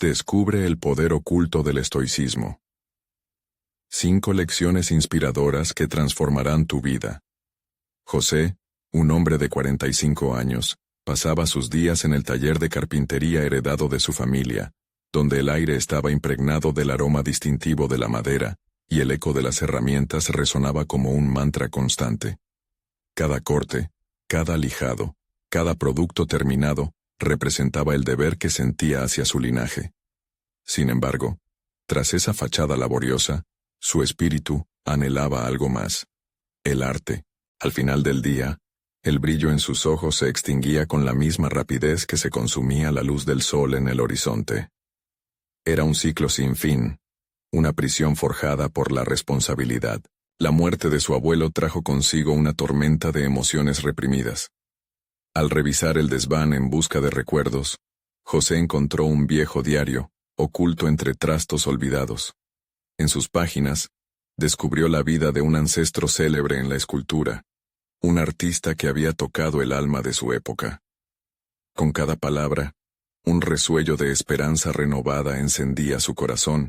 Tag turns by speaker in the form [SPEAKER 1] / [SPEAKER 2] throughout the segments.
[SPEAKER 1] Descubre el poder oculto del estoicismo. 5 lecciones inspiradoras que transformarán tu vida. José, un hombre de 45 años, pasaba sus días en el taller de carpintería heredado de su familia, donde el aire estaba impregnado del aroma distintivo de la madera, y el eco de las herramientas resonaba como un mantra constante. Cada corte, cada lijado, cada producto terminado, representaba el deber que sentía hacia su linaje. Sin embargo, tras esa fachada laboriosa, su espíritu anhelaba algo más. El arte. Al final del día, el brillo en sus ojos se extinguía con la misma rapidez que se consumía la luz del sol en el horizonte. Era un ciclo sin fin, una prisión forjada por la responsabilidad. La muerte de su abuelo trajo consigo una tormenta de emociones reprimidas. Al revisar el desván en busca de recuerdos, José encontró un viejo diario, oculto entre trastos olvidados. En sus páginas, descubrió la vida de un ancestro célebre en la escultura, un artista que había tocado el alma de su época. Con cada palabra, un resuello de esperanza renovada encendía su corazón,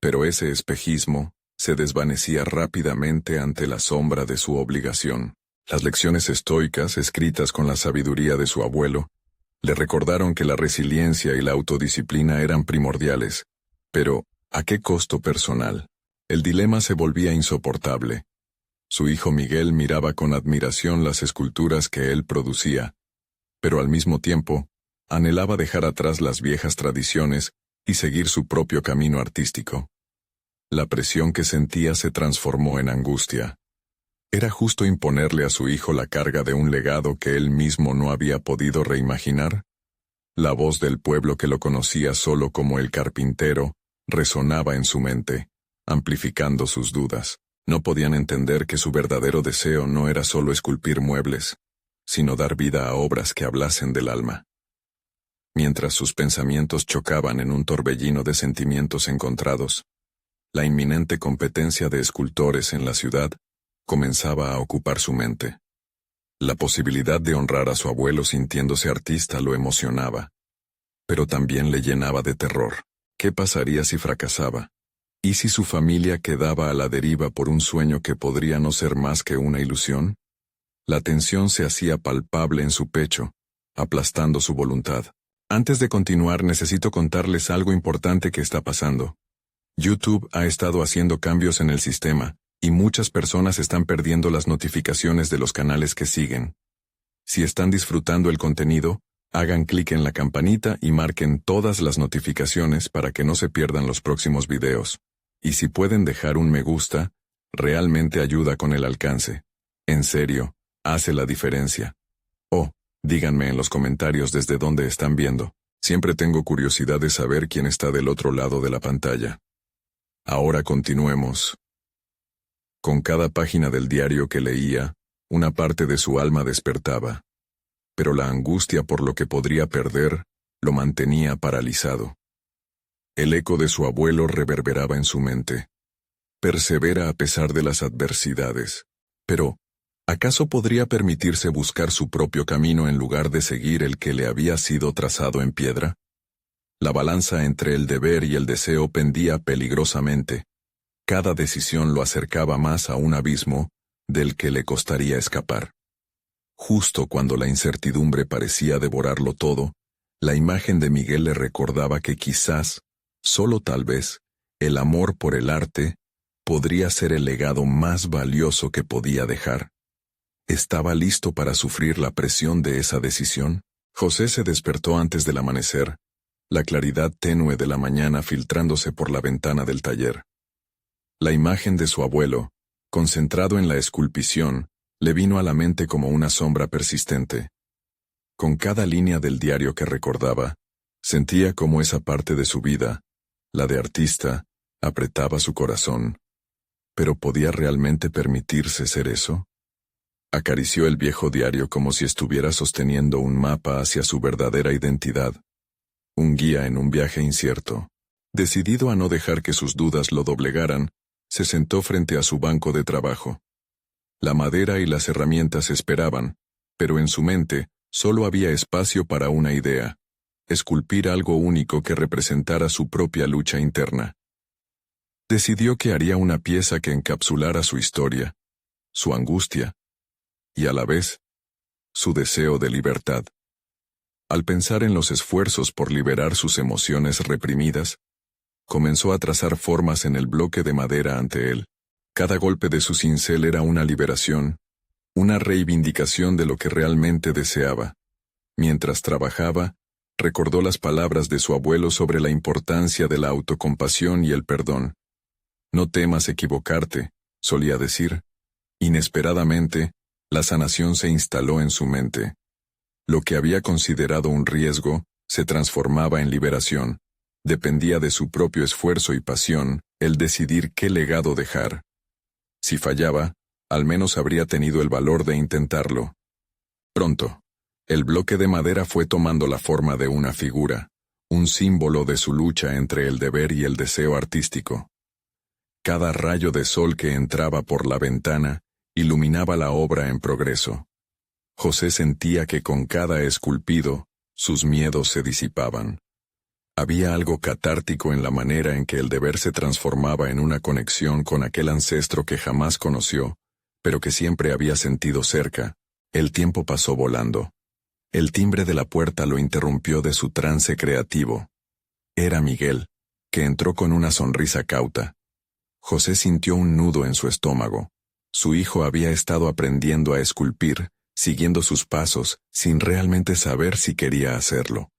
[SPEAKER 1] pero ese espejismo se desvanecía rápidamente ante la sombra de su obligación. Las lecciones estoicas, escritas con la sabiduría de su abuelo, le recordaron que la resiliencia y la autodisciplina eran primordiales, pero ¿a qué costo personal? El dilema se volvía insoportable. Su hijo Miguel miraba con admiración las esculturas que él producía, pero al mismo tiempo, anhelaba dejar atrás las viejas tradiciones y seguir su propio camino artístico. La presión que sentía se transformó en angustia. ¿Era justo imponerle a su hijo la carga de un legado que él mismo no había podido reimaginar? La voz del pueblo que lo conocía solo como el carpintero resonaba en su mente, amplificando sus dudas. No podían entender que su verdadero deseo no era solo esculpir muebles, sino dar vida a obras que hablasen del alma. Mientras sus pensamientos chocaban en un torbellino de sentimientos encontrados, la inminente competencia de escultores en la ciudad comenzaba a ocupar su mente. La posibilidad de honrar a su abuelo sintiéndose artista lo emocionaba, pero también le llenaba de terror. ¿Qué pasaría si fracasaba? ¿Y si su familia quedaba a la deriva por un sueño que podría no ser más que una ilusión? La tensión se hacía palpable en su pecho, aplastando su voluntad. Antes de continuar, necesito contarles algo importante que está pasando. YouTube ha estado haciendo cambios en el sistema, y muchas personas están perdiendo las notificaciones de los canales que siguen. Si están disfrutando el contenido, hagan clic en la campanita y marquen todas las notificaciones para que no se pierdan los próximos videos. Y si pueden dejar un me gusta, realmente ayuda con el alcance. En serio, hace la diferencia. Oh, díganme en los comentarios desde dónde están viendo. Siempre tengo curiosidad de saber quién está del otro lado de la pantalla. Ahora continuemos. Con cada página del diario que leía, una parte de su alma despertaba. Pero la angustia por lo que podría perder lo mantenía paralizado. El eco de su abuelo reverberaba en su mente. Persevera a pesar de las adversidades. Pero, ¿acaso podría permitirse buscar su propio camino en lugar de seguir el que le había sido trazado en piedra? La balanza entre el deber y el deseo pendía peligrosamente. Cada decisión lo acercaba más a un abismo del que le costaría escapar. Justo cuando la incertidumbre parecía devorarlo todo, la imagen de Miguel le recordaba que quizás, solo tal vez, el amor por el arte podría ser el legado más valioso que podía dejar. ¿Estaba listo para sufrir la presión de esa decisión? José se despertó antes del amanecer, la claridad tenue de la mañana filtrándose por la ventana del taller. La imagen de su abuelo, concentrado en la esculpición, le vino a la mente como una sombra persistente. Con cada línea del diario que recordaba, sentía como esa parte de su vida, la de artista, apretaba su corazón. ¿Pero podía realmente permitirse ser eso? Acarició el viejo diario como si estuviera sosteniendo un mapa hacia su verdadera identidad. Un guía en un viaje incierto. Decidido a no dejar que sus dudas lo doblegaran, se sentó frente a su banco de trabajo. La madera y las herramientas esperaban, pero en su mente solo había espacio para una idea. esculpir algo único que representara su propia lucha interna. Decidió que haría una pieza que encapsulara su historia, su angustia, y a la vez, su deseo de libertad. Al pensar en los esfuerzos por liberar sus emociones reprimidas, comenzó a trazar formas en el bloque de madera ante él. Cada golpe de su cincel era una liberación, una reivindicación de lo que realmente deseaba. Mientras trabajaba, recordó las palabras de su abuelo sobre la importancia de la autocompasión y el perdón. No temas equivocarte, solía decir. Inesperadamente, la sanación se instaló en su mente. Lo que había considerado un riesgo, se transformaba en liberación. Dependía de su propio esfuerzo y pasión, el decidir qué legado dejar. Si fallaba, al menos habría tenido el valor de intentarlo. Pronto, el bloque de madera fue tomando la forma de una figura, un símbolo de su lucha entre el deber y el deseo artístico. Cada rayo de sol que entraba por la ventana iluminaba la obra en progreso. José sentía que con cada esculpido, sus miedos se disipaban. Había algo catártico en la manera en que el deber se transformaba en una conexión con aquel ancestro que jamás conoció, pero que siempre había sentido cerca. El tiempo pasó volando. El timbre de la puerta lo interrumpió de su trance creativo. Era Miguel, que entró con una sonrisa cauta. José sintió un nudo en su estómago. Su hijo había estado aprendiendo a esculpir, siguiendo sus pasos, sin realmente saber si quería hacerlo.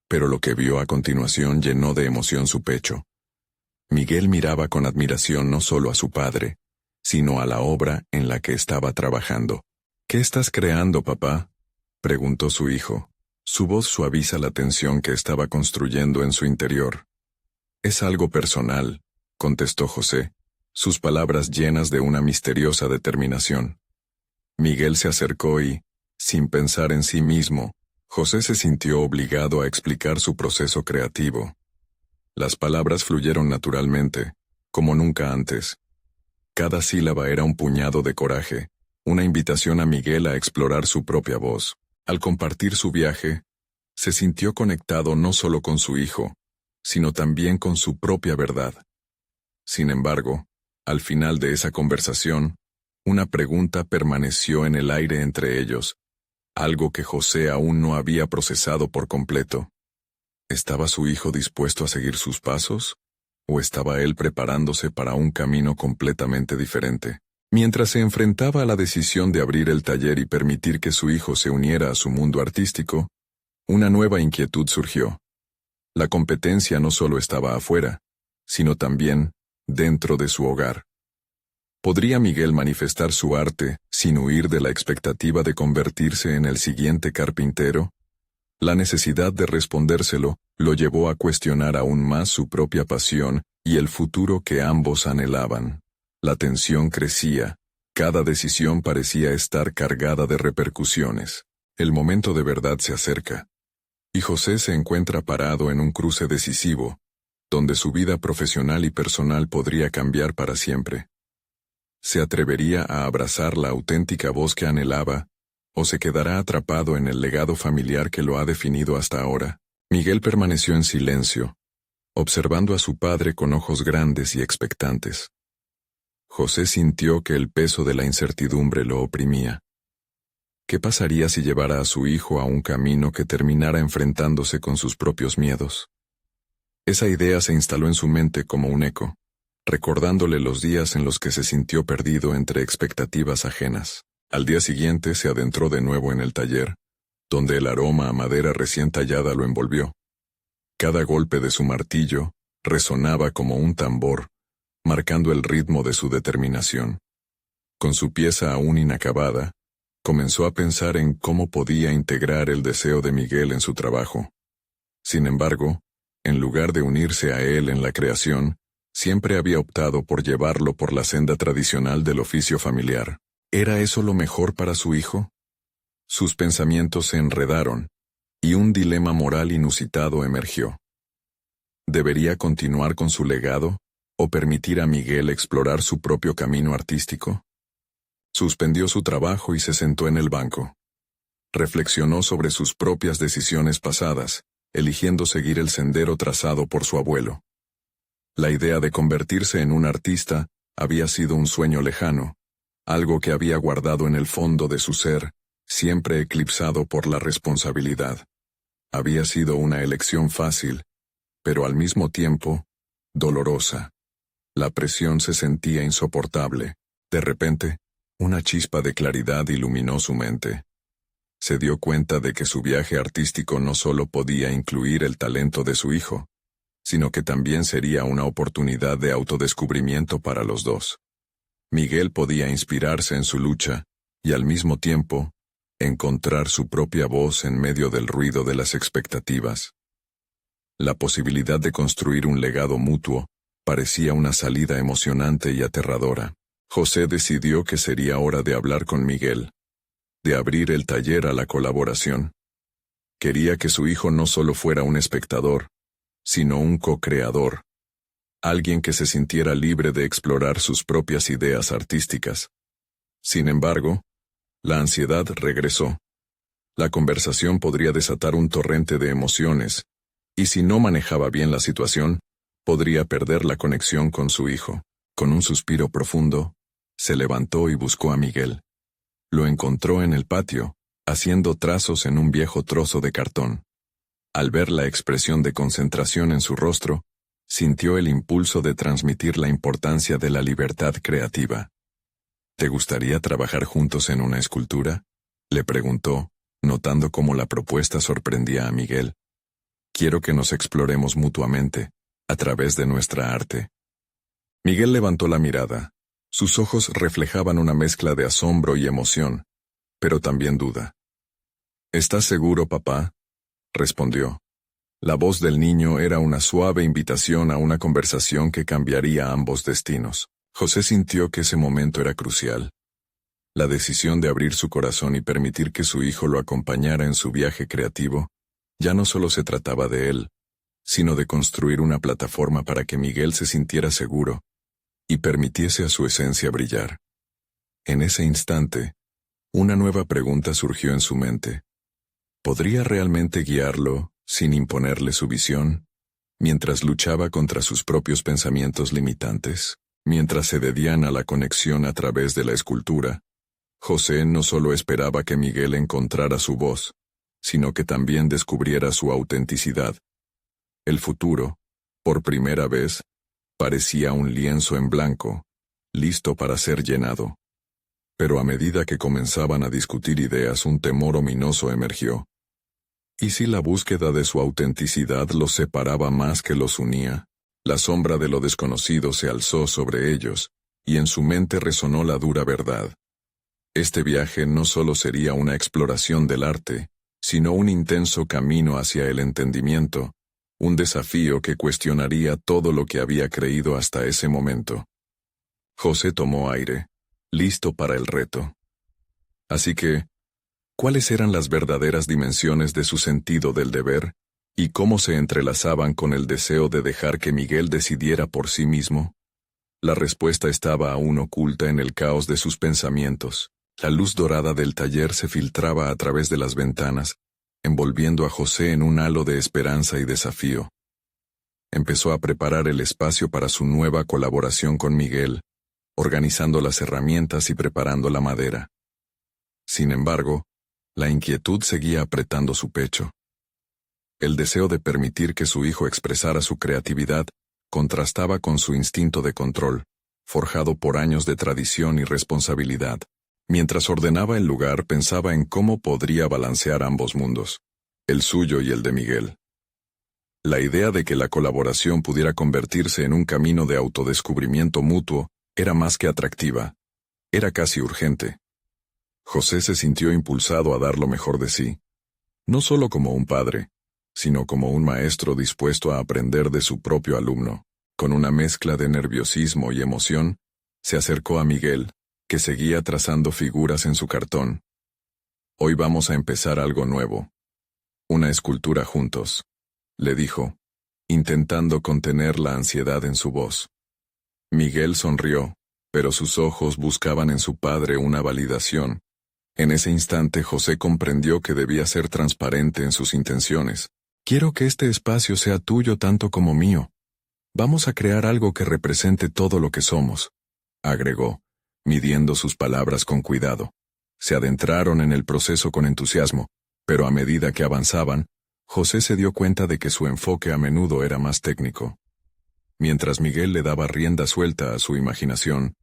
[SPEAKER 1] Pero lo que vio a continuación llenó de emoción su pecho. Miguel miraba con admiración no solo a su padre, sino a la obra en la que estaba trabajando. «¿Qué estás creando, papá?», preguntó su hijo. Su voz suaviza la tensión que estaba construyendo en su interior. «Es algo personal», contestó José, sus palabras llenas de una misteriosa determinación. Miguel se acercó y, sin pensar en sí mismo, José se sintió obligado a explicar su proceso creativo. Las palabras fluyeron naturalmente, como nunca antes. Cada sílaba era un puñado de coraje, una invitación a Miguel a explorar su propia voz. Al compartir su viaje, se sintió conectado no solo con su hijo, sino también con su propia verdad. Sin embargo, al final de esa conversación, una pregunta permaneció en el aire entre ellos, algo que José aún no había procesado por completo. ¿Estaba su hijo dispuesto a seguir sus pasos? ¿O estaba él preparándose para un camino completamente diferente? Mientras se enfrentaba a la decisión de abrir el taller y permitir que su hijo se uniera a su mundo artístico, una nueva inquietud surgió. La competencia no solo estaba afuera, sino también dentro de su hogar. ¿Podría Miguel manifestar su arte sin huir de la expectativa de convertirse en el siguiente carpintero? La necesidad de respondérselo lo llevó a cuestionar aún más su propia pasión y el futuro que ambos anhelaban. La tensión crecía, cada decisión parecía estar cargada de repercusiones. El momento de verdad se acerca, y José se encuentra parado en un cruce decisivo, donde su vida profesional y personal podría cambiar para siempre. ¿Se atrevería a abrazar la auténtica voz que anhelaba, o se quedará atrapado en el legado familiar que lo ha definido hasta ahora? Miguel permaneció en silencio, observando a su padre con ojos grandes y expectantes. José sintió que el peso de la incertidumbre lo oprimía. ¿Qué pasaría si llevara a su hijo a un camino que terminara enfrentándose con sus propios miedos? Esa idea se instaló en su mente como un eco, recordándole los días en los que se sintió perdido entre expectativas ajenas. Al día siguiente se adentró de nuevo en el taller, donde el aroma a madera recién tallada lo envolvió. Cada golpe de su martillo resonaba como un tambor, marcando el ritmo de su determinación. Con su pieza aún inacabada, comenzó a pensar en cómo podía integrar el deseo de Miguel en su trabajo. Sin embargo, en lugar de unirse a él en la creación, siempre había optado por llevarlo por la senda tradicional del oficio familiar. ¿Era eso lo mejor para su hijo? Sus pensamientos se enredaron, y un dilema moral inusitado emergió. ¿Debería continuar con su legado, o permitir a Miguel explorar su propio camino artístico? Suspendió su trabajo y se sentó en el banco. Reflexionó sobre sus propias decisiones pasadas, eligiendo seguir el sendero trazado por su abuelo. La idea de convertirse en un artista había sido un sueño lejano, algo que había guardado en el fondo de su ser, siempre eclipsado por la responsabilidad. Había sido una elección fácil, pero al mismo tiempo, dolorosa. La presión se sentía insoportable. De repente, una chispa de claridad iluminó su mente. Se dio cuenta de que su viaje artístico no solo podía incluir el talento de su hijo, sino que también sería una oportunidad de autodescubrimiento para los dos. Miguel podía inspirarse en su lucha, y al mismo tiempo, encontrar su propia voz en medio del ruido de las expectativas. La posibilidad de construir un legado mutuo parecía una salida emocionante y aterradora. José decidió que sería hora de hablar con Miguel, de abrir el taller a la colaboración. Quería que su hijo no solo fuera un espectador, sino un co-creador, alguien que se sintiera libre de explorar sus propias ideas artísticas. Sin embargo, la ansiedad regresó. La conversación podría desatar un torrente de emociones, y si no manejaba bien la situación, podría perder la conexión con su hijo. Con un suspiro profundo, se levantó y buscó a Miguel. Lo encontró en el patio, haciendo trazos en un viejo trozo de cartón. Al ver la expresión de concentración en su rostro, sintió el impulso de transmitir la importancia de la libertad creativa. ¿Te gustaría trabajar juntos en una escultura?, le preguntó, notando cómo la propuesta sorprendía a Miguel. Quiero que nos exploremos mutuamente, a través de nuestra arte. Miguel levantó la mirada. Sus ojos reflejaban una mezcla de asombro y emoción, pero también duda. ¿Estás seguro, papá?, respondió. La voz del niño era una suave invitación a una conversación que cambiaría ambos destinos. José sintió que ese momento era crucial. La decisión de abrir su corazón y permitir que su hijo lo acompañara en su viaje creativo, ya no solo se trataba de él, sino de construir una plataforma para que Miguel se sintiera seguro y permitiese a su esencia brillar. En ese instante, una nueva pregunta surgió en su mente. ¿Podría realmente guiarlo, sin imponerle su visión, mientras luchaba contra sus propios pensamientos limitantes? Mientras se cedían a la conexión a través de la escultura, José no solo esperaba que Miguel encontrara su voz, sino que también descubriera su autenticidad. El futuro, por primera vez, parecía un lienzo en blanco, listo para ser llenado. Pero a medida que comenzaban a discutir ideas, un temor ominoso emergió. ¿Y si la búsqueda de su autenticidad los separaba más que los unía? La sombra de lo desconocido se alzó sobre ellos, y en su mente resonó la dura verdad. Este viaje no solo sería una exploración del arte, sino un intenso camino hacia el entendimiento, un desafío que cuestionaría todo lo que había creído hasta ese momento. José tomó aire, listo para el reto. Así que, ¿cuáles eran las verdaderas dimensiones de su sentido del deber, y cómo se entrelazaban con el deseo de dejar que Miguel decidiera por sí mismo? La respuesta estaba aún oculta en el caos de sus pensamientos. La luz dorada del taller se filtraba a través de las ventanas, envolviendo a José en un halo de esperanza y desafío. Empezó a preparar el espacio para su nueva colaboración con Miguel, organizando las herramientas y preparando la madera. Sin embargo, la inquietud seguía apretando su pecho. El deseo de permitir que su hijo expresara su creatividad contrastaba con su instinto de control, forjado por años de tradición y responsabilidad. Mientras ordenaba el lugar, pensaba en cómo podría balancear ambos mundos, el suyo y el de Miguel. La idea de que la colaboración pudiera convertirse en un camino de autodescubrimiento mutuo era más que atractiva. Era casi urgente. José se sintió impulsado a dar lo mejor de sí, no solo como un padre, sino como un maestro dispuesto a aprender de su propio alumno. Con una mezcla de nerviosismo y emoción, se acercó a Miguel, que seguía trazando figuras en su cartón. Hoy vamos a empezar algo nuevo. Una escultura juntos, le dijo, intentando contener la ansiedad en su voz. Miguel sonrió, pero sus ojos buscaban en su padre una validación. En ese instante José comprendió que debía ser transparente en sus intenciones. Quiero que este espacio sea tuyo tanto como mío. Vamos a crear algo que represente todo lo que somos, agregó, midiendo sus palabras con cuidado. Se adentraron en el proceso con entusiasmo, pero a medida que avanzaban, José se dio cuenta de que su enfoque a menudo era más técnico. Mientras Miguel le daba rienda suelta a su imaginación,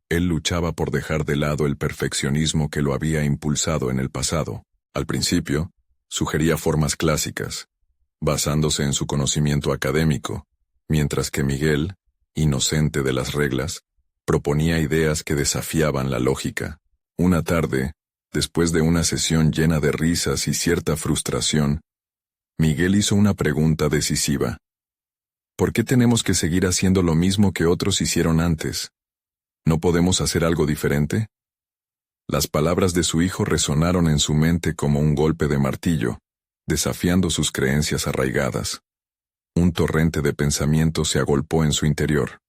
[SPEAKER 1] él luchaba por dejar de lado el perfeccionismo que lo había impulsado en el pasado. Al principio, sugería formas clásicas, basándose en su conocimiento académico, mientras que Miguel, inocente de las reglas, proponía ideas que desafiaban la lógica. Una tarde, después de una sesión llena de risas y cierta frustración, Miguel hizo una pregunta decisiva. ¿Por qué tenemos que seguir haciendo lo mismo que otros hicieron antes? ¿No podemos hacer algo diferente? Las palabras de su hijo resonaron en su mente como un golpe de martillo, desafiando sus creencias arraigadas. Un torrente de pensamiento se agolpó en su interior.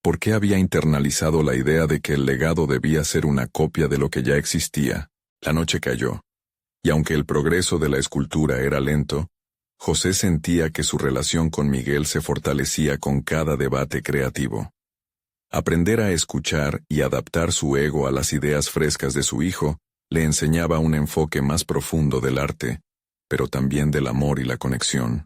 [SPEAKER 1] ¿Por qué había internalizado la idea de que el legado debía ser una copia de lo que ya existía? La noche cayó, y aunque el progreso de la escultura era lento, José sentía que su relación con Miguel se fortalecía con cada debate creativo. Aprender a escuchar y adaptar su ego a las ideas frescas de su hijo le enseñaba un enfoque más profundo del arte, pero también del amor y la conexión.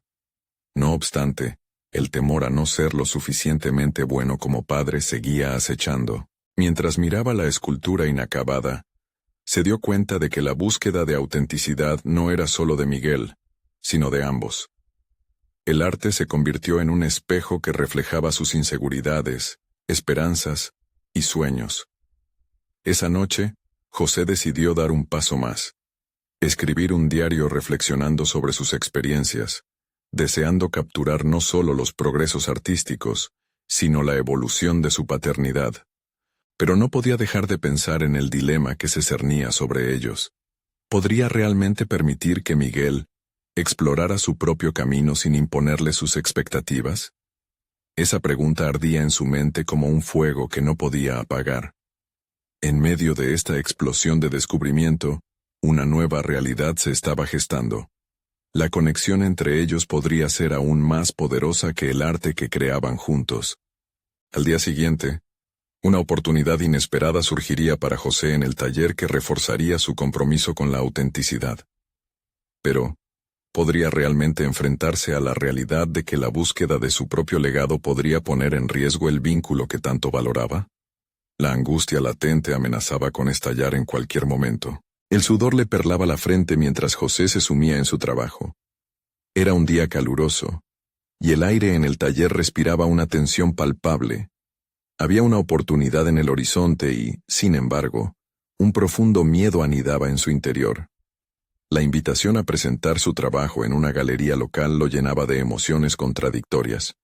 [SPEAKER 1] No obstante, el temor a no ser lo suficientemente bueno como padre seguía acechando. Mientras miraba la escultura inacabada, se dio cuenta de que la búsqueda de autenticidad no era solo de Miguel, sino de ambos. El arte se convirtió en un espejo que reflejaba sus inseguridades, esperanzas y sueños. Esa noche, José decidió dar un paso más. Escribir un diario reflexionando sobre sus experiencias, deseando capturar no solo los progresos artísticos, sino la evolución de su paternidad. Pero no podía dejar de pensar en el dilema que se cernía sobre ellos. ¿Podría realmente permitir que Miguel explorara su propio camino sin imponerle sus expectativas? Esa pregunta ardía en su mente como un fuego que no podía apagar. En medio de esta explosión de descubrimiento, una nueva realidad se estaba gestando. La conexión entre ellos podría ser aún más poderosa que el arte que creaban juntos. Al día siguiente, una oportunidad inesperada surgiría para José en el taller que reforzaría su compromiso con la autenticidad. Pero, ¿podría realmente enfrentarse a la realidad de que la búsqueda de su propio legado podría poner en riesgo el vínculo que tanto valoraba? La angustia latente amenazaba con estallar en cualquier momento. El sudor le perlaba la frente mientras José se sumía en su trabajo. Era un día caluroso, y el aire en el taller respiraba una tensión palpable. Había una oportunidad en el horizonte y, sin embargo, un profundo miedo anidaba en su interior. La invitación a presentar su trabajo en una galería local lo llenaba de emociones contradictorias.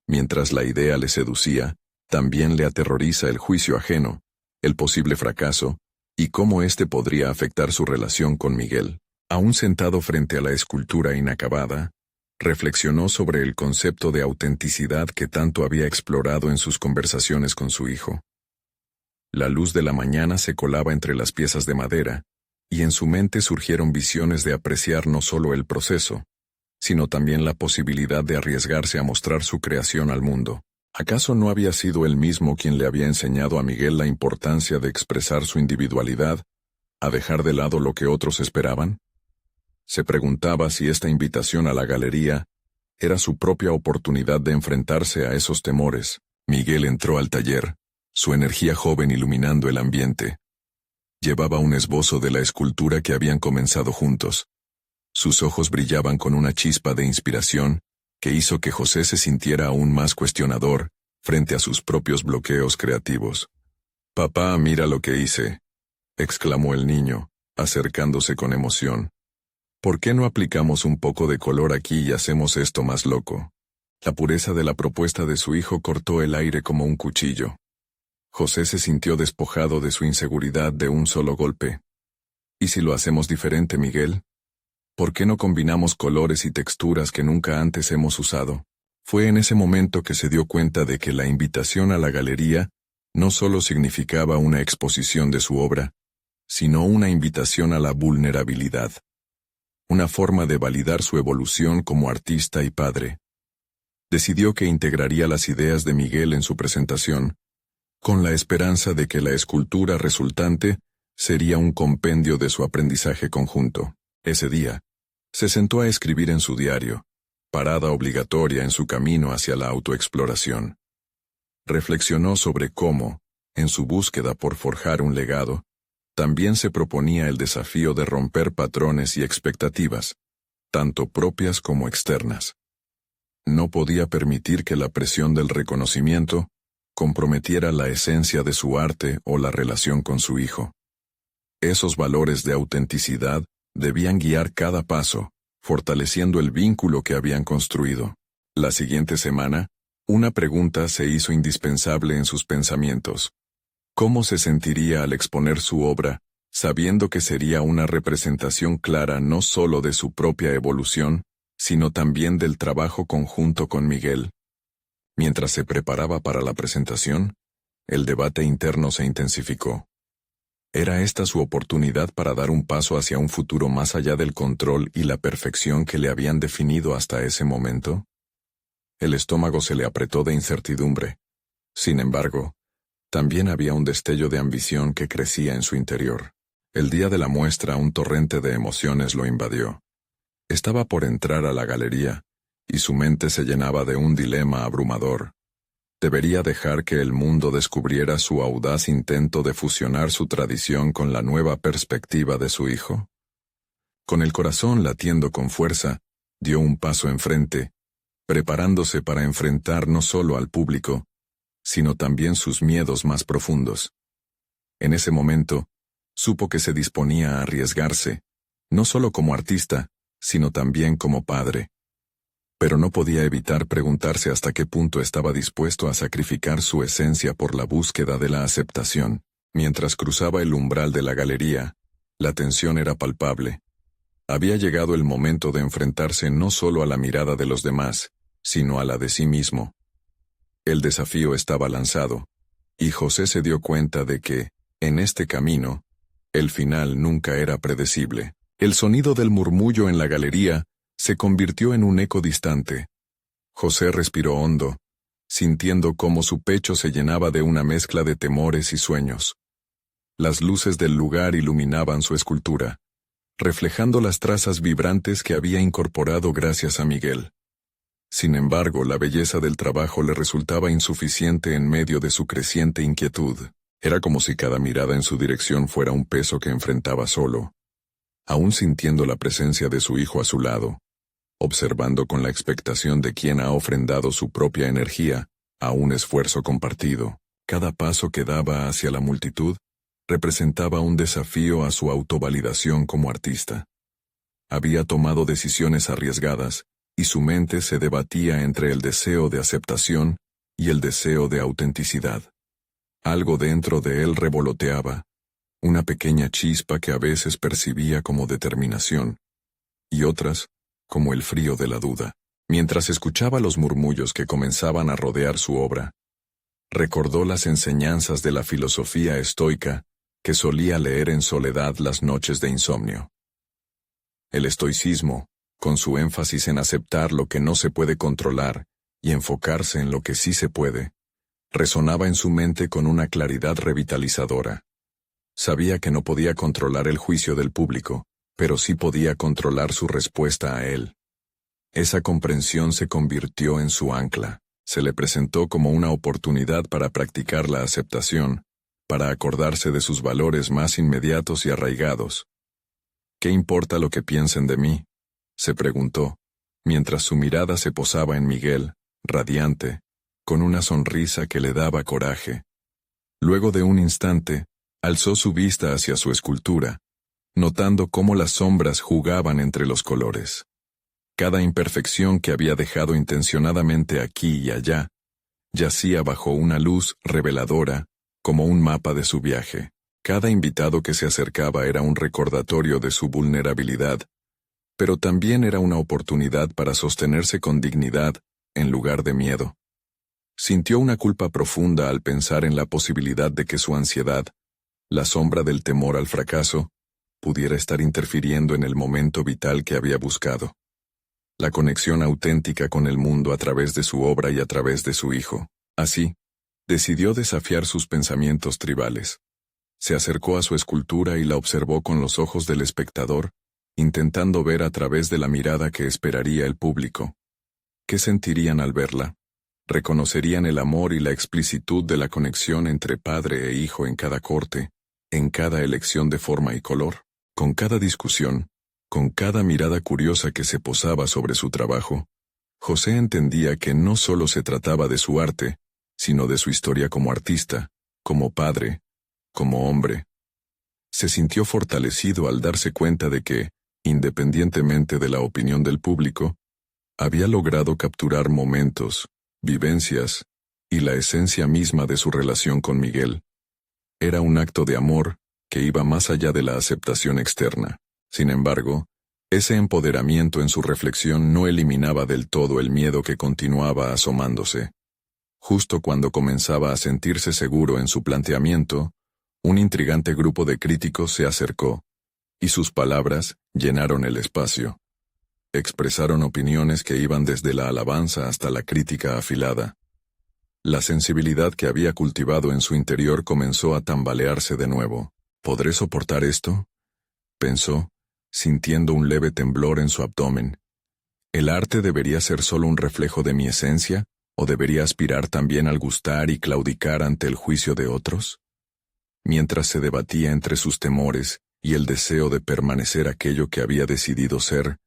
[SPEAKER 1] Mientras la idea le seducía, también le aterroriza el juicio ajeno, el posible fracaso, y cómo éste podría afectar su relación con Miguel. Aún sentado frente a la escultura inacabada, reflexionó sobre el concepto de autenticidad que tanto había explorado en sus conversaciones con su hijo. La luz de la mañana se colaba entre las piezas de madera, y en su mente surgieron visiones de apreciar no solo el proceso, sino también la posibilidad de arriesgarse a mostrar su creación al mundo. ¿Acaso no había sido él mismo quien le había enseñado a Miguel la importancia de expresar su individualidad, a dejar de lado lo que otros esperaban? Se preguntaba si esta invitación a la galería era su propia oportunidad de enfrentarse a esos temores. Miguel entró al taller, su energía joven iluminando el ambiente. Llevaba un esbozo de la escultura que habían comenzado juntos. Sus ojos brillaban con una chispa de inspiración que hizo que José se sintiera aún más cuestionador frente a sus propios bloqueos creativos. «Papá, mira lo que hice», exclamó el niño, acercándose con emoción. «¿Por qué no aplicamos un poco de color aquí y hacemos esto más loco?» La pureza de la propuesta de su hijo cortó el aire como un cuchillo. José se sintió despojado de su inseguridad de un solo golpe. ¿Y si lo hacemos diferente, Miguel? ¿Por qué no combinamos colores y texturas que nunca antes hemos usado? Fue en ese momento que se dio cuenta de que la invitación a la galería no solo significaba una exposición de su obra, sino una invitación a la vulnerabilidad. una forma de validar su evolución como artista y padre. Decidió que integraría las ideas de Miguel en su presentación, con la esperanza de que la escultura resultante sería un compendio de su aprendizaje conjunto. Ese día, se sentó a escribir en su diario, parada obligatoria en su camino hacia la autoexploración. Reflexionó sobre cómo, en su búsqueda por forjar un legado, también se proponía el desafío de romper patrones y expectativas, tanto propias como externas. No podía permitir que la presión del reconocimiento comprometiera la esencia de su arte o la relación con su hijo. Esos valores de autenticidad debían guiar cada paso, fortaleciendo el vínculo que habían construido. La siguiente semana, una pregunta se hizo indispensable en sus pensamientos. ¿Cómo se sentiría al exponer su obra, sabiendo que sería una representación clara no solo de su propia evolución, sino también del trabajo conjunto con Miguel? Mientras se preparaba para la presentación, el debate interno se intensificó. ¿Era esta su oportunidad para dar un paso hacia un futuro más allá del control y la perfección que le habían definido hasta ese momento? El estómago se le apretó de incertidumbre. Sin embargo, también había un destello de ambición que crecía en su interior. El día de la muestra un torrente de emociones lo invadió. Estaba por entrar a la galería, y su mente se llenaba de un dilema abrumador. ¿Debería dejar que el mundo descubriera su audaz intento de fusionar su tradición con la nueva perspectiva de su hijo? Con el corazón latiendo con fuerza, dio un paso enfrente, preparándose para enfrentar no solo al público, sino también sus miedos más profundos. En ese momento, supo que se disponía a arriesgarse, no solo como artista, sino también como padre. Pero no podía evitar preguntarse hasta qué punto estaba dispuesto a sacrificar su esencia por la búsqueda de la aceptación. Mientras cruzaba el umbral de la galería, la tensión era palpable. Había llegado el momento de enfrentarse no solo a la mirada de los demás, sino a la de sí mismo. El desafío estaba lanzado, y José se dio cuenta de que, en este camino, el final nunca era predecible. El sonido del murmullo en la galería se convirtió en un eco distante. José respiró hondo, sintiendo cómo su pecho se llenaba de una mezcla de temores y sueños. Las luces del lugar iluminaban su escultura, reflejando las trazas vibrantes que había incorporado gracias a Miguel. Sin embargo, la belleza del trabajo le resultaba insuficiente en medio de su creciente inquietud. Era como si cada mirada en su dirección fuera un peso que enfrentaba solo. Aún sintiendo la presencia de su hijo a su lado, observando con la expectación de quien ha ofrendado su propia energía a un esfuerzo compartido, cada paso que daba hacia la multitud representaba un desafío a su autovalidación como artista. Había tomado decisiones arriesgadas, y su mente se debatía entre el deseo de aceptación y el deseo de autenticidad. Algo dentro de él revoloteaba, una pequeña chispa que a veces percibía como determinación, y otras como el frío de la duda. Mientras escuchaba los murmullos que comenzaban a rodear su obra, recordó las enseñanzas de la filosofía estoica que solía leer en soledad las noches de insomnio. El estoicismo, con su énfasis en aceptar lo que no se puede controlar y enfocarse en lo que sí se puede, resonaba en su mente con una claridad revitalizadora. Sabía que no podía controlar el juicio del público, pero sí podía controlar su respuesta a él. Esa comprensión se convirtió en su ancla. Se le presentó como una oportunidad para practicar la aceptación, para acordarse de sus valores más inmediatos y arraigados. ¿Qué importa lo que piensen de mí?, se preguntó, mientras su mirada se posaba en Miguel, radiante, con una sonrisa que le daba coraje. Luego de un instante, alzó su vista hacia su escultura, notando cómo las sombras jugaban entre los colores. Cada imperfección que había dejado intencionadamente aquí y allá, yacía bajo una luz reveladora, como un mapa de su viaje. Cada invitado que se acercaba era un recordatorio de su vulnerabilidad, pero también era una oportunidad para sostenerse con dignidad, en lugar de miedo. Sintió una culpa profunda al pensar en la posibilidad de que su ansiedad, la sombra del temor al fracaso, pudiera estar interfiriendo en el momento vital que había buscado. La conexión auténtica con el mundo a través de su obra y a través de su hijo. Así, decidió desafiar sus pensamientos tribales. Se acercó a su escultura y la observó con los ojos del espectador, intentando ver a través de la mirada que esperaría el público. ¿Qué sentirían al verla? ¿Reconocerían el amor y la explicitud de la conexión entre padre e hijo en cada corte, en cada elección de forma y color? Con cada discusión, con cada mirada curiosa que se posaba sobre su trabajo, José entendía que no solo se trataba de su arte, sino de su historia como artista, como padre, como hombre. Se sintió fortalecido al darse cuenta de que, independientemente de la opinión del público, había logrado capturar momentos, vivencias, y la esencia misma de su relación con Miguel. Era un acto de amor que iba más allá de la aceptación externa. Sin embargo, ese empoderamiento en su reflexión no eliminaba del todo el miedo que continuaba asomándose. Justo cuando comenzaba a sentirse seguro en su planteamiento, un intrigante grupo de críticos se acercó, y sus palabras llenaron el espacio. Expresaron opiniones que iban desde la alabanza hasta la crítica afilada. La sensibilidad que había cultivado en su interior comenzó a tambalearse de nuevo. ¿Podré soportar esto?, pensó, sintiendo un leve temblor en su abdomen. ¿El arte debería ser solo un reflejo de mi esencia, o debería aspirar también al gustar y claudicar ante el juicio de otros? Mientras se debatía entre sus temores y el deseo de permanecer aquello que había decidido ser,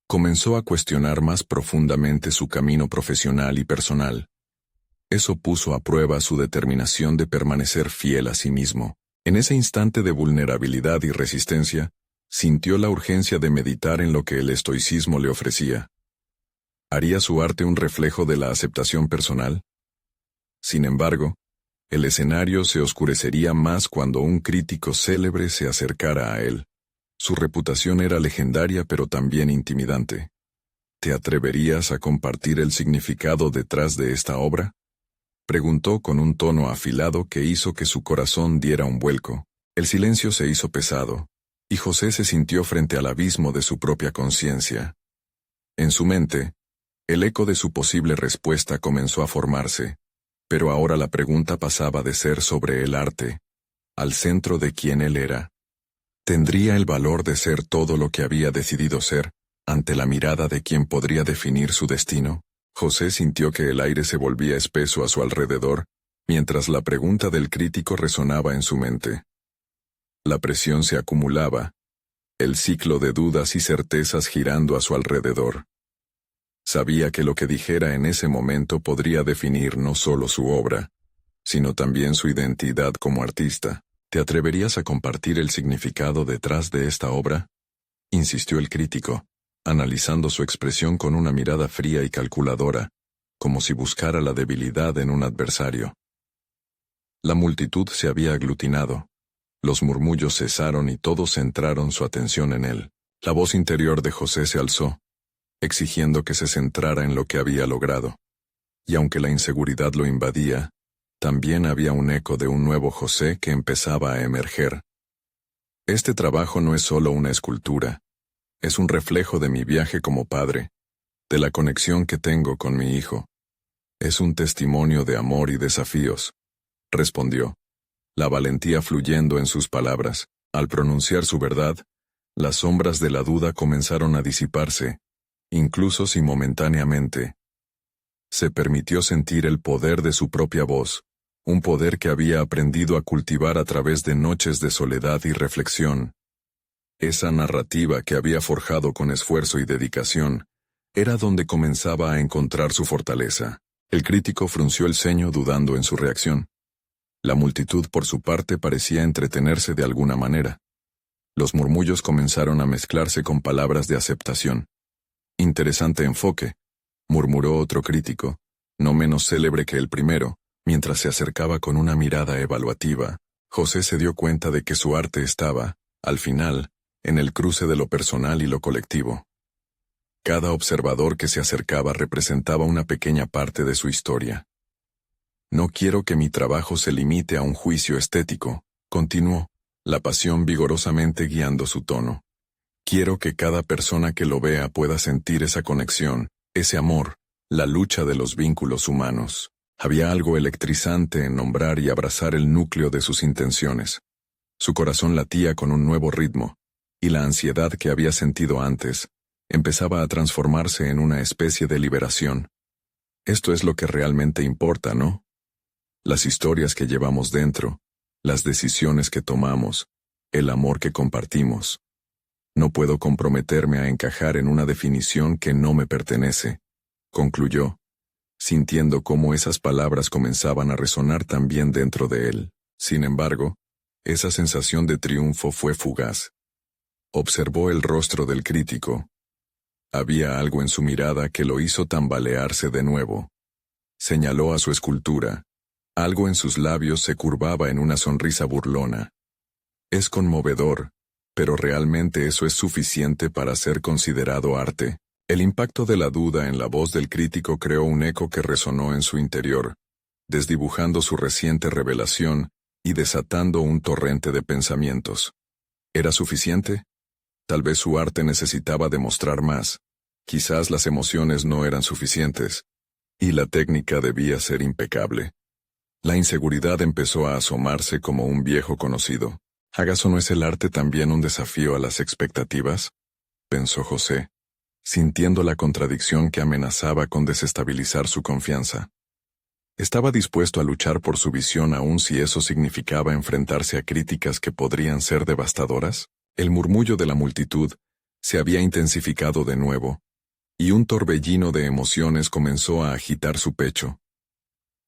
[SPEAKER 1] comenzó a cuestionar más profundamente su camino profesional y personal. Eso puso a prueba su determinación de permanecer fiel a sí mismo. En ese instante de vulnerabilidad y resistencia, sintió la urgencia de meditar en lo que el estoicismo le ofrecía. ¿Haría su arte un reflejo de la aceptación personal? Sin embargo, el escenario se oscurecería más cuando un crítico célebre se acercara a él. Su reputación era legendaria pero también intimidante. ¿Te atreverías a compartir el significado detrás de esta obra?, preguntó con un tono afilado que hizo que su corazón diera un vuelco. El silencio se hizo pesado, y José se sintió frente al abismo de su propia conciencia. En su mente, el eco de su posible respuesta comenzó a formarse, pero ahora la pregunta pasaba de ser sobre el arte, al centro de quien él era. ¿Tendría el valor de ser todo lo que había decidido ser, ante la mirada de quien podría definir su destino? José sintió que el aire se volvía espeso a su alrededor, mientras la pregunta del crítico resonaba en su mente. La presión se acumulaba, el ciclo de dudas y certezas girando a su alrededor. Sabía que lo que dijera en ese momento podría definir no solo su obra, sino también su identidad como artista. ¿Te atreverías a compartir el significado detrás de esta obra?, insistió el crítico, analizando su expresión con una mirada fría y calculadora, como si buscara la debilidad en un adversario. La multitud se había aglutinado. Los murmullos cesaron y todos centraron su atención en él. La voz interior de José se alzó, exigiendo que se centrara en lo que había logrado. Y aunque la inseguridad lo invadía, también había un eco de un nuevo José que empezaba a emerger. Este trabajo no es solo una escultura, es un reflejo de mi viaje como padre, de la conexión que tengo con mi hijo. Es un testimonio de amor y desafíos, respondió, la valentía fluyendo en sus palabras. Al pronunciar su verdad, las sombras de la duda comenzaron a disiparse, incluso si momentáneamente. Se permitió sentir el poder de su propia voz, un poder que había aprendido a cultivar a través de noches de soledad y reflexión. Esa narrativa que había forjado con esfuerzo y dedicación, era donde comenzaba a encontrar su fortaleza. El crítico frunció el ceño dudando en su reacción. La multitud por su parte parecía entretenerse de alguna manera. Los murmullos comenzaron a mezclarse con palabras de aceptación. Interesante enfoque, murmuró otro crítico, no menos célebre que el primero, mientras se acercaba con una mirada evaluativa. José se dio cuenta de que su arte estaba, al final, en el cruce de lo personal y lo colectivo. Cada observador que se acercaba representaba una pequeña parte de su historia. No quiero que mi trabajo se limite a un juicio estético, continuó. la pasión vigorosamente guiando su tono. Quiero que cada persona que lo vea pueda sentir esa conexión, ese amor, la lucha de los vínculos humanos. Había algo electrizante en nombrar y abrazar el núcleo de sus intenciones. Su corazón latía con un nuevo ritmo, y la ansiedad que había sentido antes empezaba a transformarse en una especie de liberación. Esto es lo que realmente importa, ¿no? Las historias que llevamos dentro, las decisiones que tomamos, el amor que compartimos. No puedo comprometerme a encajar en una definición que no me pertenece, concluyó, sintiendo cómo esas palabras comenzaban a resonar también dentro de él. Sin embargo, esa sensación de triunfo fue fugaz. Observó el rostro del crítico. Había algo en su mirada que lo hizo tambalearse de nuevo. Señaló a su escultura. Algo en sus labios se curvaba en una sonrisa burlona. Es conmovedor, pero ¿realmente eso es suficiente para ser considerado arte? El impacto de la duda en la voz del crítico creó un eco que resonó en su interior, desdibujando su reciente revelación y desatando un torrente de pensamientos. ¿Era suficiente? Tal vez su arte necesitaba demostrar más. Quizás las emociones no eran suficientes, y la técnica debía ser impecable. La inseguridad empezó a asomarse como un viejo conocido. ¿Acaso no es el arte también un desafío a las expectativas?, pensó José, sintiendo la contradicción que amenazaba con desestabilizar su confianza. Estaba dispuesto a luchar por su visión aun si eso significaba enfrentarse a críticas que podrían ser devastadoras. El murmullo de la multitud se había intensificado de nuevo, y un torbellino de emociones comenzó a agitar su pecho.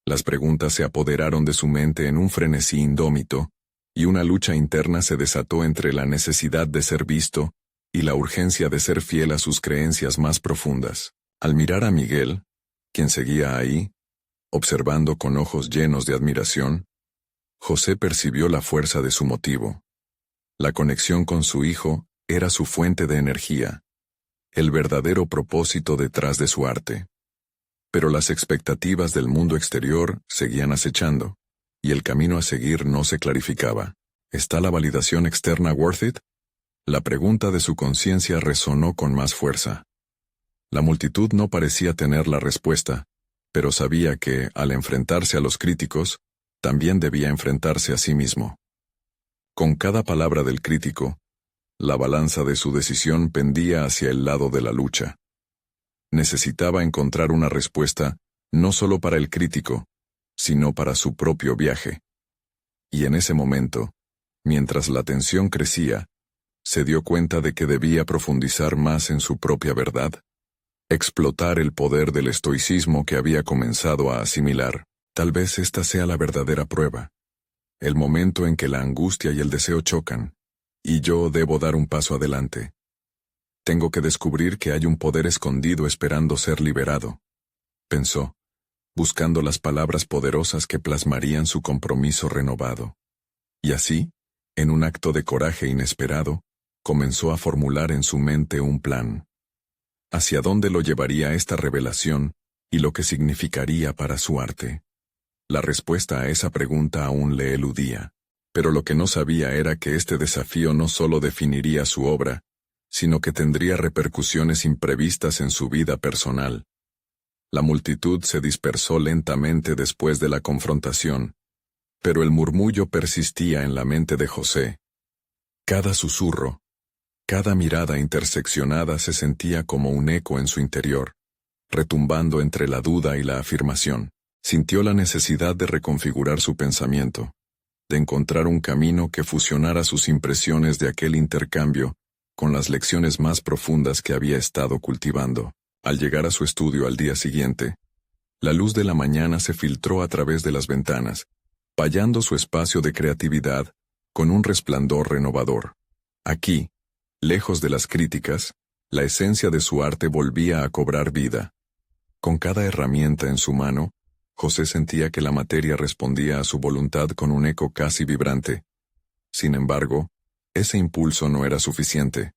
[SPEAKER 1] Las preguntas se apoderaron de su mente en un frenesí indómito, y una lucha interna se desató entre la necesidad de ser visto y la urgencia de ser fiel a sus creencias más profundas. Al mirar a Miguel, quien seguía ahí, observando con ojos llenos de admiración, José percibió la fuerza de su motivo. La conexión con su hijo era su fuente de energía, el verdadero propósito detrás de su arte. Pero las expectativas del mundo exterior seguían acechando, y el camino a seguir no se clarificaba. ¿Está la validación externa worth it? La pregunta de su conciencia resonó con más fuerza. La multitud no parecía tener la respuesta, pero sabía que, al enfrentarse a los críticos, también debía enfrentarse a sí mismo. Con cada palabra del crítico, la balanza de su decisión pendía hacia el lado de la lucha. Necesitaba encontrar una respuesta, no solo para el crítico, sino para su propio viaje. Y en ese momento, mientras la tensión crecía, se dio cuenta de que debía profundizar más en su propia verdad, explotar el poder del estoicismo que había comenzado a asimilar. Tal vez esta sea la verdadera prueba. El momento en que la angustia y el deseo chocan, y yo debo dar un paso adelante. Tengo que descubrir que hay un poder escondido esperando ser liberado, pensó, buscando las palabras poderosas que plasmarían su compromiso renovado. Y así, en un acto de coraje inesperado, comenzó a formular en su mente un plan. ¿Hacia dónde lo llevaría esta revelación y lo que significaría para su arte? La respuesta a esa pregunta aún le eludía, pero lo que no sabía era que este desafío no solo definiría su obra, sino que tendría repercusiones imprevistas en su vida personal. La multitud se dispersó lentamente después de la confrontación, pero el murmullo persistía en la mente de José. Cada susurro, cada mirada interseccionada se sentía como un eco en su interior, retumbando entre la duda y la afirmación. Sintió la necesidad de reconfigurar su pensamiento, de encontrar un camino que fusionara sus impresiones de aquel intercambio con las lecciones más profundas que había estado cultivando. Al llegar a su estudio al día siguiente, la luz de la mañana se filtró a través de las ventanas, payando su espacio de creatividad con un resplandor renovador. Aquí, lejos de las críticas, la esencia de su arte volvía a cobrar vida. Con cada herramienta en su mano, José sentía que la materia respondía a su voluntad con un eco casi vibrante. Sin embargo, ese impulso no era suficiente.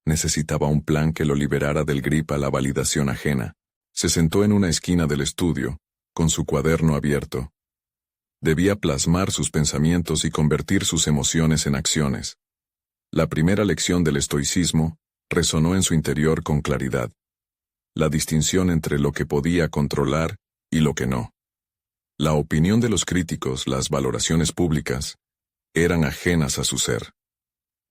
[SPEAKER 1] Necesitaba un plan que lo liberara del grip a la validación ajena. Se sentó en una esquina del estudio, con su cuaderno abierto. Debía plasmar sus pensamientos y convertir sus emociones en acciones. La primera lección del estoicismo resonó en su interior con claridad. La distinción entre lo que podía controlar y lo que no. La opinión de los críticos, las valoraciones públicas, eran ajenas a su ser.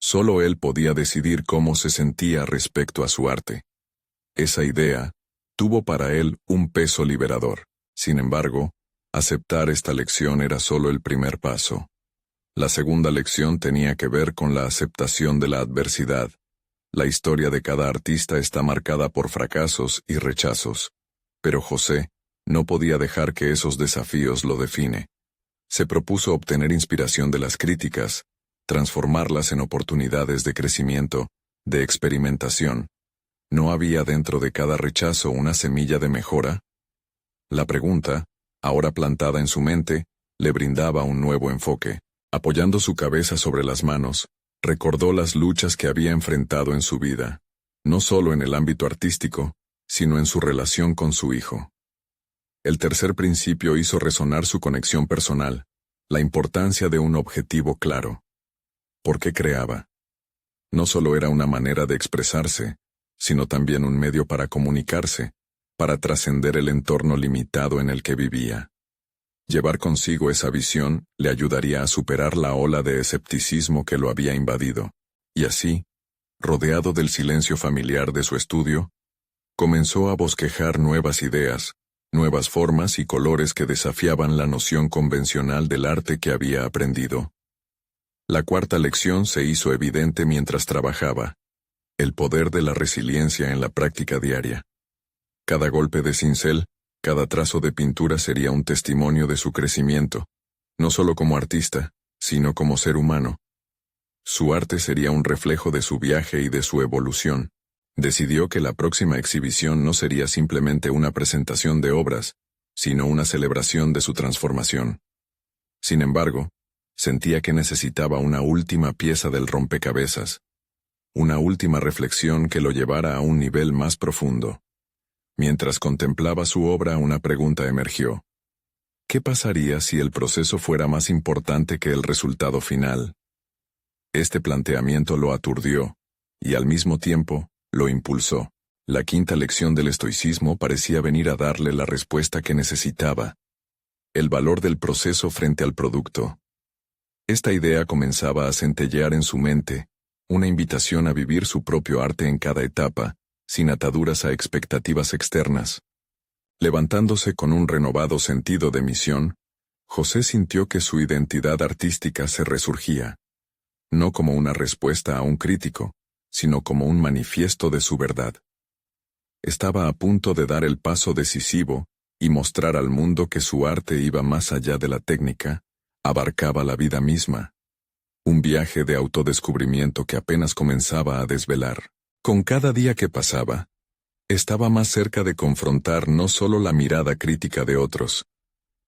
[SPEAKER 1] Solo él podía decidir cómo se sentía respecto a su arte. Esa idea tuvo para él un peso liberador. Sin embargo, aceptar esta lección era solo el primer paso. La segunda lección tenía que ver con la aceptación de la adversidad. La historia de cada artista está marcada por fracasos y rechazos. Pero José no podía dejar que esos desafíos lo define. Se propuso obtener inspiración de las críticas, transformarlas en oportunidades de crecimiento, de experimentación. ¿No había dentro de cada rechazo una semilla de mejora? La pregunta, ahora plantada en su mente, le brindaba un nuevo enfoque. Apoyando su cabeza sobre las manos, recordó las luchas que había enfrentado en su vida, no solo en el ámbito artístico, sino en su relación con su hijo. El tercer principio hizo resonar su conexión personal, la importancia de un objetivo claro. ¿Por qué creaba? No solo era una manera de expresarse, sino también un medio para comunicarse, para trascender el entorno limitado en el que vivía. Llevar consigo esa visión le ayudaría a superar la ola de escepticismo que lo había invadido, y así, rodeado del silencio familiar de su estudio, comenzó a bosquejar nuevas ideas, nuevas formas y colores que desafiaban la noción convencional del arte que había aprendido. La cuarta lección se hizo evidente mientras trabajaba: el poder de la resiliencia en la práctica diaria. Cada golpe de cincel, cada trazo de pintura sería un testimonio de su crecimiento, no solo como artista, sino como ser humano. Su arte sería un reflejo de su viaje y de su evolución. Decidió que la próxima exhibición no sería simplemente una presentación de obras, sino una celebración de su transformación. Sin embargo, sentía que necesitaba una última pieza del rompecabezas, una última reflexión que lo llevara a un nivel más profundo. Mientras contemplaba su obra, una pregunta emergió. ¿Qué pasaría si el proceso fuera más importante que el resultado final? Este planteamiento lo aturdió, y al mismo tiempo, lo impulsó. La quinta lección del estoicismo parecía venir a darle la respuesta que necesitaba: el valor del proceso frente al producto. Esta idea comenzaba a centellear en su mente, una invitación a vivir su propio arte en cada etapa, sin ataduras a expectativas externas. Levantándose con un renovado sentido de misión, José sintió que su identidad artística se resurgía, no como una respuesta a un crítico, sino como un manifiesto de su verdad. Estaba a punto de dar el paso decisivo y mostrar al mundo que su arte iba más allá de la técnica, abarcaba la vida misma. Un viaje de autodescubrimiento que apenas comenzaba a desvelar. Con cada día que pasaba, estaba más cerca de confrontar no solo la mirada crítica de otros,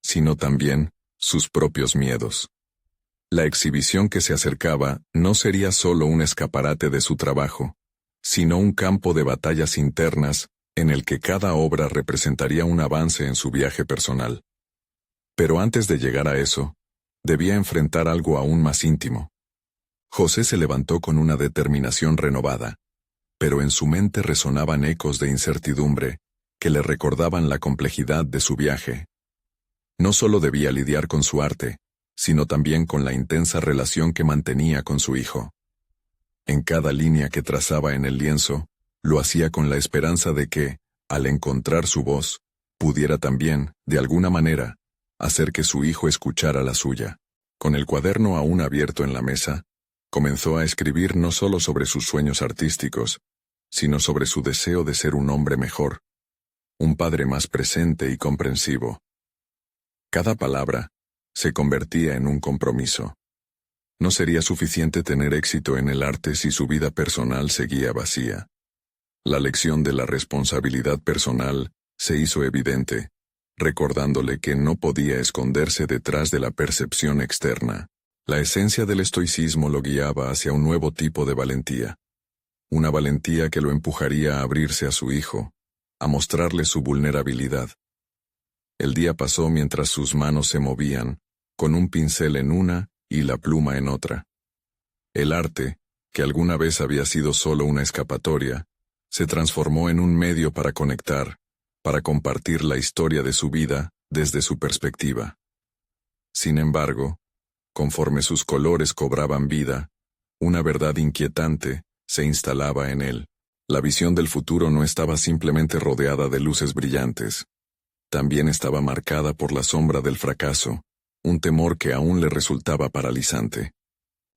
[SPEAKER 1] sino también sus propios miedos. La exhibición que se acercaba no sería solo un escaparate de su trabajo, sino un campo de batallas internas en el que cada obra representaría un avance en su viaje personal. Pero antes de llegar a eso, debía enfrentar algo aún más íntimo. José se levantó con una determinación renovada, pero en su mente resonaban ecos de incertidumbre que le recordaban la complejidad de su viaje. No solo debía lidiar con su arte, sino también con la intensa relación que mantenía con su hijo. En cada línea que trazaba en el lienzo, lo hacía con la esperanza de que, al encontrar su voz, pudiera también, de alguna manera, hacer que su hijo escuchara la suya. Con el cuaderno aún abierto en la mesa, comenzó a escribir no solo sobre sus sueños artísticos, sino sobre su deseo de ser un hombre mejor, un padre más presente y comprensivo. Cada palabra se convertía en un compromiso. No sería suficiente tener éxito en el arte si su vida personal seguía vacía. La lección de la responsabilidad personal se hizo evidente, recordándole que no podía esconderse detrás de la percepción externa. La esencia del estoicismo lo guiaba hacia un nuevo tipo de valentía. Una valentía que lo empujaría a abrirse a su hijo, a mostrarle su vulnerabilidad. El día pasó mientras sus manos se movían, con un pincel en una y la pluma en otra. El arte, que alguna vez había sido solo una escapatoria, se transformó en un medio para conectar, para compartir la historia de su vida desde su perspectiva. Sin embargo, conforme sus colores cobraban vida, una verdad inquietante se instalaba en él. La visión del futuro no estaba simplemente rodeada de luces brillantes. También estaba marcada por la sombra del fracaso, un temor que aún le resultaba paralizante.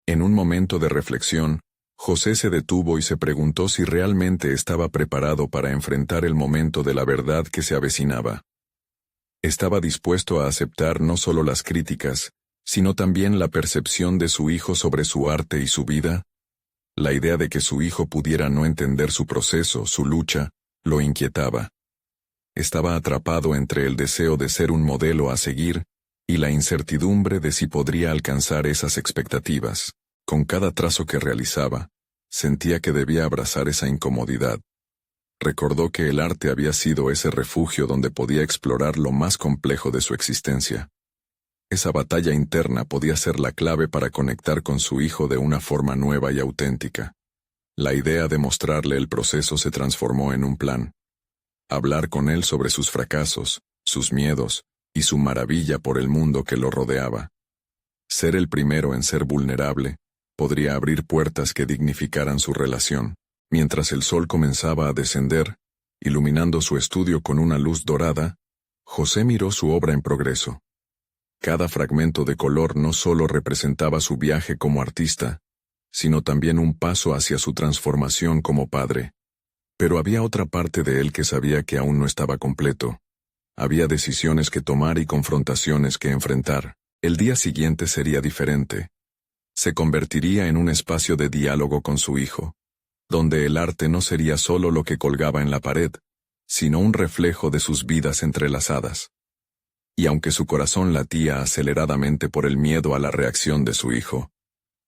[SPEAKER 1] En un momento de reflexión, José se detuvo y se preguntó si realmente estaba preparado para enfrentar el momento de la verdad que se avecinaba. Estaba dispuesto a aceptar no solo las críticas, sino también la percepción de su hijo sobre su arte y su vida. La idea de que su hijo pudiera no entender su proceso, su lucha, lo inquietaba. Estaba atrapado entre el deseo de ser un modelo a seguir y la incertidumbre de si podría alcanzar esas expectativas. Con cada trazo que realizaba, sentía que debía abrazar esa incomodidad. Recordó que el arte había sido ese refugio donde podía explorar lo más complejo de su existencia. Esa batalla interna podía ser la clave para conectar con su hijo de una forma nueva y auténtica. La idea de mostrarle el proceso se transformó en un plan. Hablar con él sobre sus fracasos, sus miedos y su maravilla por el mundo que lo rodeaba. Ser el primero en ser vulnerable podría abrir puertas que dignificaran su relación. Mientras el sol comenzaba a descender, iluminando su estudio con una luz dorada, José miró su obra en progreso. Cada fragmento de color no solo representaba su viaje como artista, sino también un paso hacia su transformación como padre. Pero había otra parte de él que sabía que aún no estaba completo. Había decisiones que tomar y confrontaciones que enfrentar. El día siguiente sería diferente. Se convertiría en un espacio de diálogo con su hijo, donde el arte no sería solo lo que colgaba en la pared, sino un reflejo de sus vidas entrelazadas. Y aunque su corazón latía aceleradamente por el miedo a la reacción de su hijo,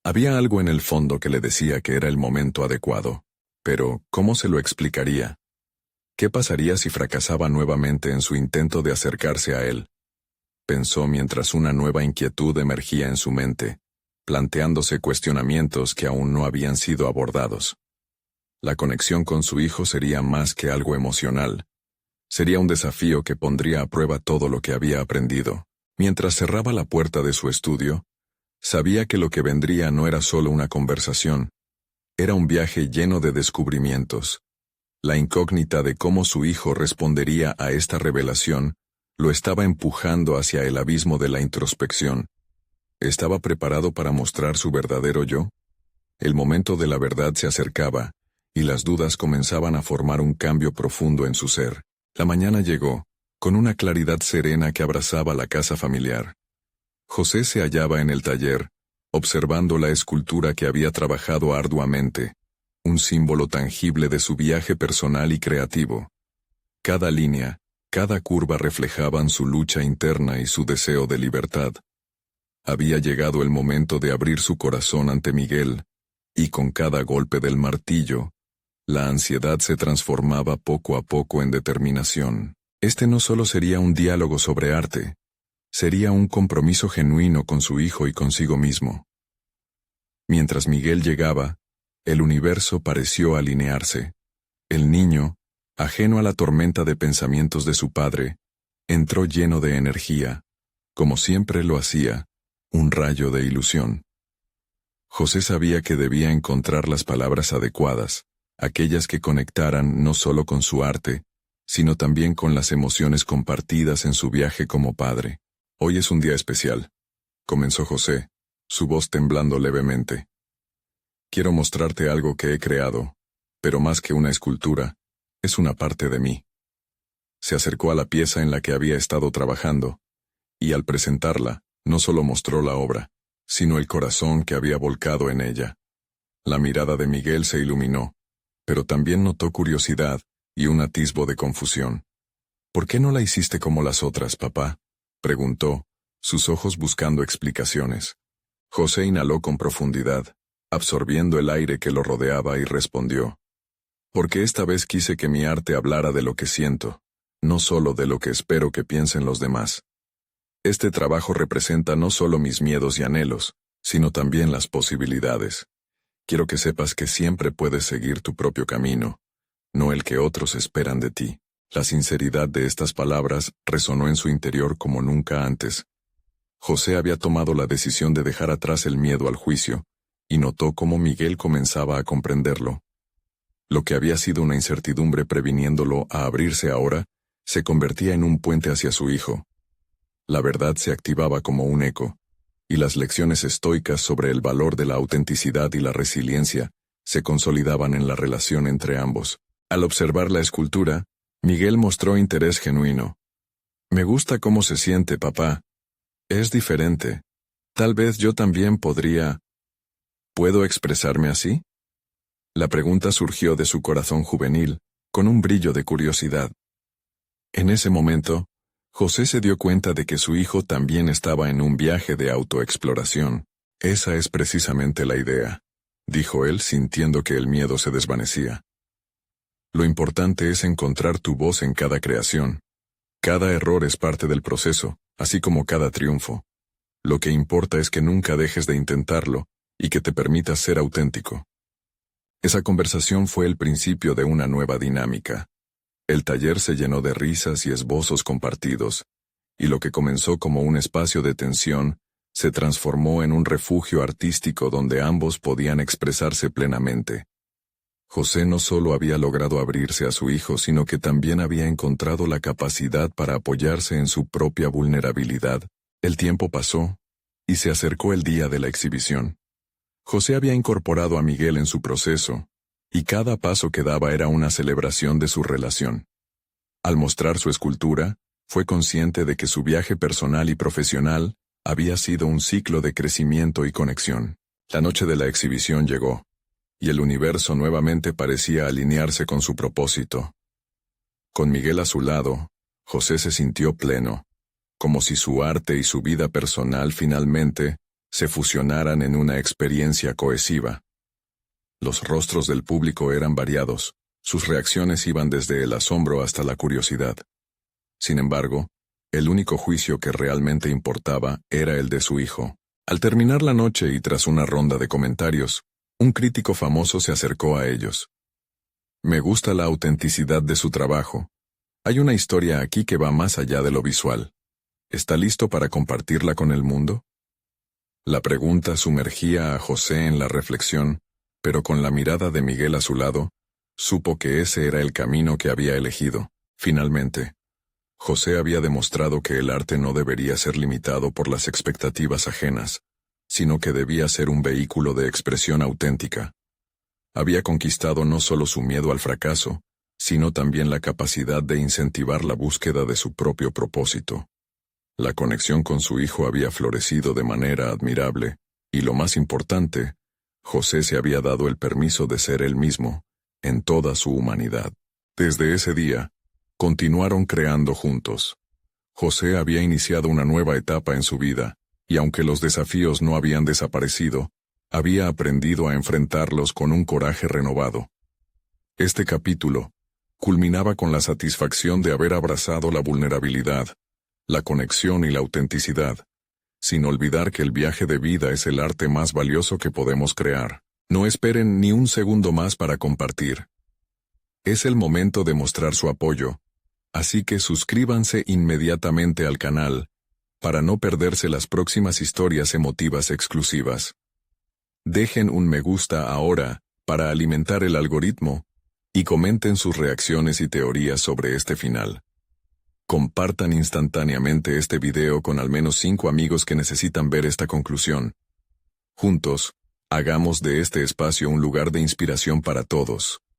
[SPEAKER 1] había algo en el fondo que le decía que era el momento adecuado. Pero, ¿cómo se lo explicaría? ¿Qué pasaría si fracasaba nuevamente en su intento de acercarse a él? Pensó mientras una nueva inquietud emergía en su mente, planteándose cuestionamientos que aún no habían sido abordados. La conexión con su hijo sería más que algo emocional. Sería un desafío que pondría a prueba todo lo que había aprendido. Mientras cerraba la puerta de su estudio, sabía que lo que vendría no era solo una conversación, era un viaje lleno de descubrimientos. La incógnita de cómo su hijo respondería a esta revelación lo estaba empujando hacia el abismo de la introspección. ¿Estaba preparado para mostrar su verdadero yo? El momento de la verdad se acercaba, y las dudas comenzaban a formar un cambio profundo en su ser. La mañana llegó, con una claridad serena que abrazaba la casa familiar. José se hallaba en el taller, observando la escultura que había trabajado arduamente, un símbolo tangible de su viaje personal y creativo. Cada línea, cada curva reflejaban su lucha interna y su deseo de libertad. Había llegado el momento de abrir su corazón ante Miguel, y con cada golpe del martillo, la ansiedad se transformaba poco a poco en determinación. Este no solo sería un diálogo sobre arte, sería un compromiso genuino con su hijo y consigo mismo. Mientras Miguel llegaba, el universo pareció alinearse. El niño, ajeno a la tormenta de pensamientos de su padre, entró lleno de energía, como siempre lo hacía, un rayo de ilusión. José sabía que debía encontrar las palabras adecuadas, aquellas que conectaran no solo con su arte, sino también con las emociones compartidas en su viaje como padre. «Hoy es un día especial», comenzó José, su voz temblando levemente. «Quiero mostrarte algo que he creado, pero más que una escultura, es una parte de mí». Se acercó a la pieza en la que había estado trabajando, y al presentarla, no solo mostró la obra, sino el corazón que había volcado en ella. La mirada de Miguel se iluminó, pero también notó curiosidad y un atisbo de confusión. «¿Por qué no la hiciste como las otras, papá?», preguntó, sus ojos buscando explicaciones. José inhaló con profundidad, absorbiendo el aire que lo rodeaba y respondió: «Porque esta vez quise que mi arte hablara de lo que siento, no solo de lo que espero que piensen los demás». Este trabajo representa no solo mis miedos y anhelos, sino también las posibilidades. Quiero que sepas que siempre puedes seguir tu propio camino, no el que otros esperan de ti. La sinceridad de estas palabras resonó en su interior como nunca antes. José había tomado la decisión de dejar atrás el miedo al juicio, y notó cómo Miguel comenzaba a comprenderlo. Lo que había sido una incertidumbre previniéndolo a abrirse ahora, se convertía en un puente hacia su hijo. La verdad se activaba como un eco, y las lecciones estoicas sobre el valor de la autenticidad y la resiliencia se consolidaban en la relación entre ambos. Al observar la escultura, Miguel mostró interés genuino. «Me gusta cómo se siente, papá. Es diferente. Tal vez yo también podría... ¿Puedo expresarme así?» La pregunta surgió de su corazón juvenil, con un brillo de curiosidad. En ese momento, José se dio cuenta de que su hijo también estaba en un viaje de autoexploración. «Esa es precisamente la idea», dijo él sintiendo que el miedo se desvanecía. «Lo importante es encontrar tu voz en cada creación. Cada error es parte del proceso, así como cada triunfo. Lo que importa es que nunca dejes de intentarlo y que te permitas ser auténtico». Esa conversación fue el principio de una nueva dinámica. El taller se llenó de risas y esbozos compartidos, y lo que comenzó como un espacio de tensión se transformó en un refugio artístico donde ambos podían expresarse plenamente. José no solo había logrado abrirse a su hijo, sino que también había encontrado la capacidad para apoyarse en su propia vulnerabilidad. El tiempo pasó, y se acercó el día de la exhibición. José había incorporado a Miguel en su proceso, y cada paso que daba era una celebración de su relación. Al mostrar su escultura, fue consciente de que su viaje personal y profesional había sido un ciclo de crecimiento y conexión. La noche de la exhibición llegó, y el universo nuevamente parecía alinearse con su propósito. Con Miguel a su lado, José se sintió pleno, como si su arte y su vida personal finalmente se fusionaran en una experiencia cohesiva. Los rostros del público eran variados, sus reacciones iban desde el asombro hasta la curiosidad. Sin embargo, el único juicio que realmente importaba era el de su hijo. Al terminar la noche y tras una ronda de comentarios, un crítico famoso se acercó a ellos. «Me gusta la autenticidad de su trabajo. Hay una historia aquí que va más allá de lo visual. ¿Está listo para compartirla con el mundo?» La pregunta sumergía a José en la reflexión, pero con la mirada de Miguel a su lado, supo que ese era el camino que había elegido. Finalmente, José había demostrado que el arte no debería ser limitado por las expectativas ajenas, sino que debía ser un vehículo de expresión auténtica. Había conquistado no solo su miedo al fracaso, sino también la capacidad de incentivar la búsqueda de su propio propósito. La conexión con su hijo había florecido de manera admirable, y lo más importante, José se había dado el permiso de ser él mismo, en toda su humanidad. Desde ese día, continuaron creando juntos. José había iniciado una nueva etapa en su vida, y aunque los desafíos no habían desaparecido, había aprendido a enfrentarlos con un coraje renovado. Este capítulo culminaba con la satisfacción de haber abrazado la vulnerabilidad, la conexión y la autenticidad, sin olvidar que el viaje de vida es el arte más valioso que podemos crear. No esperen ni un segundo más para compartir. Es el momento de mostrar su apoyo, así que suscríbanse inmediatamente al canal, para no perderse las próximas historias emotivas exclusivas. Dejen un me gusta ahora, para alimentar el algoritmo, y comenten sus reacciones y teorías sobre este final. Compartan instantáneamente este video con al menos 5 amigos que necesitan ver esta conclusión. Juntos, hagamos de este espacio un lugar de inspiración para todos.